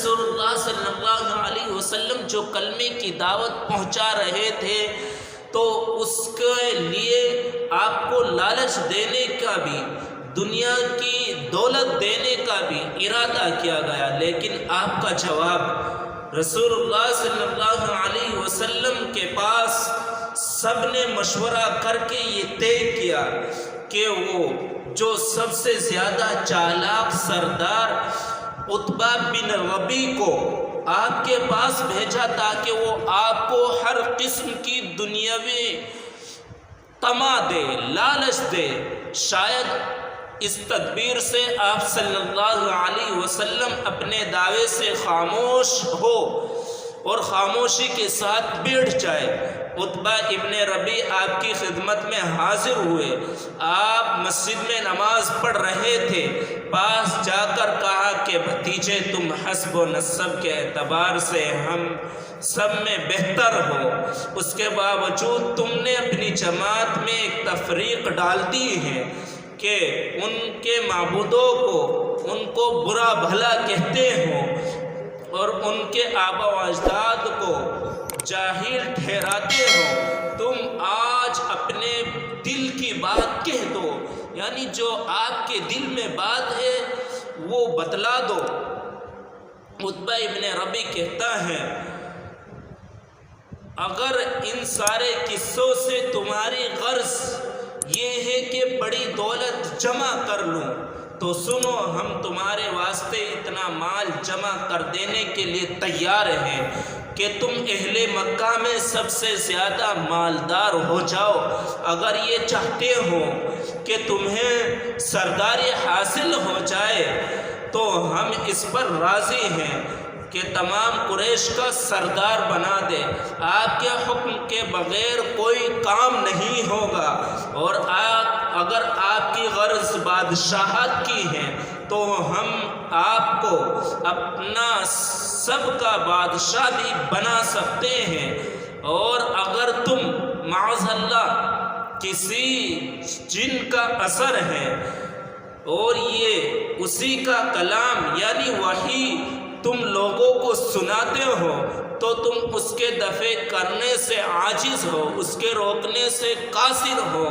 رسول اللہ صلی اللہ علیہ وسلم جو کلمے کی دعوت پہنچا رہے تھے تو اس کے لیے آپ کو لالچ دینے کا بھی، دنیا کی دولت دینے کا بھی ارادہ کیا گیا، لیکن آپ کا جواب رسول اللہ صلی اللہ علیہ وسلم کے پاس سب نے مشورہ کر کے یہ طے کیا کہ وہ جو سب سے زیادہ چالاک سردار عتبہ بن ربی کو آپ کے پاس بھیجا تاکہ وہ آپ کو ہر قسم کی دنیاوی طمع دے، لالچ دے۔ شاید اس تدبیر سے آپ صلی اللہ علیہ وسلم اپنے دعوے سے خاموش ہو اور خاموشی کے ساتھ بیٹھ جائے۔ عتبہ ابن ربی آپ کی خدمت میں حاضر ہوئے، آپ مسجد میں نماز پڑھ رہے تھے، پاس جا کر کہا کہ بھتیجے تم حسب و نسب کے اعتبار سے ہم سب میں بہتر ہو، اس کے باوجود تم نے اپنی جماعت میں ایک تفریق ڈال دی ہے کہ ان کے معبودوں کو، ان کو برا بھلا کہتے ہو اور ان کے آبا و اجداد کو جاہل ٹھہراتے ہو۔ تم آج اپنے دل کی بات کہہ دو، یعنی جو آپ کے دل میں بات ہے وہ بتلا دو۔ عتبہ ابن ربی کہتا ہے اگر ان سارے قصوں سے تمہاری غرض یہ ہے کہ بڑی دولت جمع کر لوں تو سنو، ہم تمہارے واسطے اتنا مال جمع کر دینے کے لیے تیار ہیں کہ تم اہل مکہ میں سب سے زیادہ مالدار ہو جاؤ۔ اگر یہ چاہتے ہو کہ تمہیں سرداری حاصل ہو جائے تو ہم اس پر راضی ہیں کہ تمام قریش کا سردار بنا دے۔ آپ کے حکم کے بغیر کوئی کام نہیں ہوگا، اور اگر آپ کی غرض بادشاہت کی ہے تو ہم آپ کو اپنا سب کا بادشاہ بھی بنا سکتے ہیں، اور اگر تم معاذ اللہ کسی جن کا اثر ہے اور یہ اسی کا کلام یعنی وحی تم لوگوں کو سناتے ہو تو تم اس کے دفع کرنے سے عاجز ہو، اس کے روکنے سے قاصر ہو،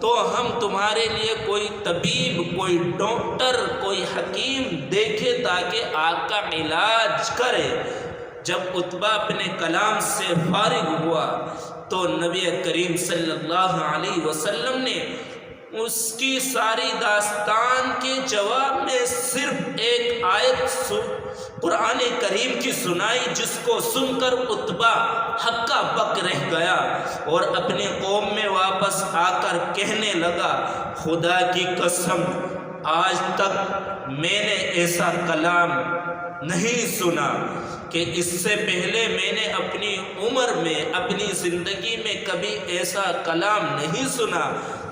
تو ہم تمہارے لیے کوئی طبیب، کوئی ڈاکٹر، کوئی حکیم دیکھے تاکہ آپ کا علاج کرے۔ جب عتبہ اپنے کلام سے فارغ ہوا تو نبی کریم صلی اللہ علیہ وسلم نے اس کی ساری داستان کے جواب میں صرف ایک آیت قرآن کریم کی سنائی، جس کو سن کر عتبہ ہکا بک رہ گیا اور اپنی قوم میں واپس آ کر کہنے لگا خدا کی قسم آج تک میں نے ایسا کلام نہیں سنا کہ اس سے پہلے میں نے اپنی عمر میں، اپنی زندگی میں کبھی ایسا کلام نہیں سنا۔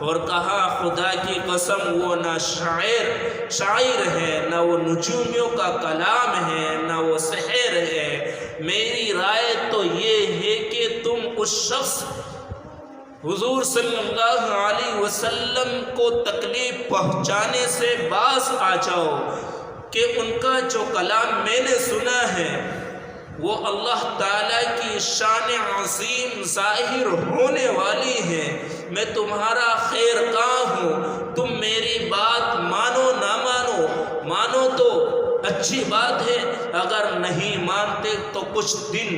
اور کہا خدا کی قسم وہ نہ شاعر ہے، نہ وہ نجومیوں کا کلام ہے، نہ وہ سحر ہے۔ میری رائے تو یہ ہے کہ تم اس شخص حضور صلی اللہ علیہ وسلم کو تکلیف پہنچانے سے باز آ جاؤ کہ ان کا جو کلام میں نے سنا ہے وہ اللہ تعالیٰ کی شان عظیم ظاہر ہونے والی ہے۔ میں تمہارا خیر خواہ ہوں، تم میری بات مانو نہ مانو، مانو تو اچھی بات ہے، اگر نہیں مانتے تو کچھ دن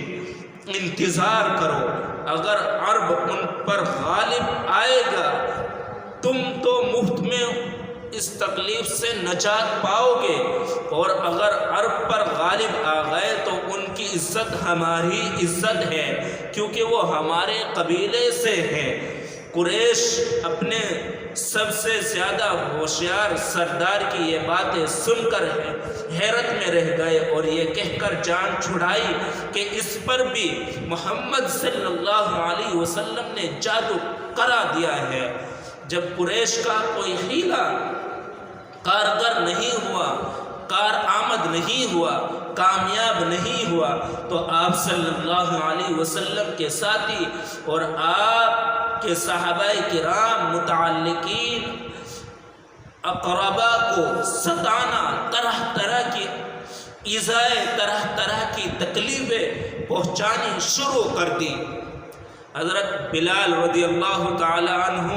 انتظار کرو، اگر عرب ان پر غالب آئے گا تم تو مفت میں اس تکلیف سے نجات پاؤ گے، اور اگر عرب پر غالب آ گئے تو ان کی عزت ہماری عزت ہے، کیونکہ وہ ہمارے قبیلے سے ہیں۔ قریش اپنے سب سے زیادہ ہوشیار سردار کی یہ باتیں سن کر حیرت میں رہ گئے اور یہ کہہ کر جان چھڑائی کہ اس پر بھی محمد صلی اللہ علیہ وسلم نے جادو کرا دیا ہے۔ جب قریش کا کوئی حیلہ کارگر نہیں ہوا، کارآمد نہیں ہوا، کامیاب نہیں ہوا، تو آپ صلی اللہ علیہ وسلم کے ساتھی اور آپ کے صحابہ کرام متعلقین اقربا کو ستانا، طرح طرح کی ایذائے طرح طرح کی تکلیفیں پہنچانی شروع کر دی۔ حضرت بلال رضی اللہ تعالی عنہ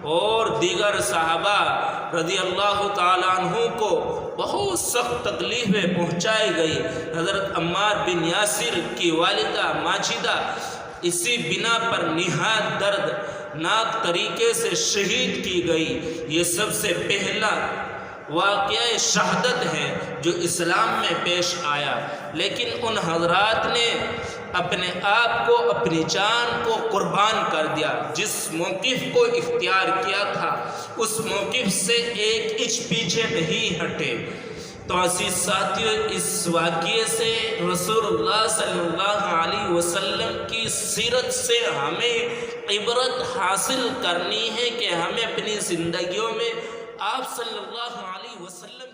اور دیگر صحابہ رضی اللہ تعالی عنہ کو بہت سخت تکلیفیں پہنچائی گئی۔ حضرت عمار بن یاسر کی والدہ ماجدہ اسی بنا پر نہایت دردناک طریقے سے شہید کی گئی۔ یہ سب سے پہلا واقعہ شہادت ہے جو اسلام میں پیش آیا، لیکن ان حضرات نے اپنے آپ کو، اپنی جان کو قربان کر دیا۔ جس موقف کو اختیار کیا تھا اس موقف سے ایک انچ پیچھے نہیں ہٹے۔ تو عزیز ساتھیو، اس واقعے سے رسول اللہ صلی اللہ علیہ وسلم کی سیرت سے ہمیں عبرت حاصل کرنی ہے کہ ہمیں اپنی زندگیوں میں آپ صلی اللہ علیہ وسلم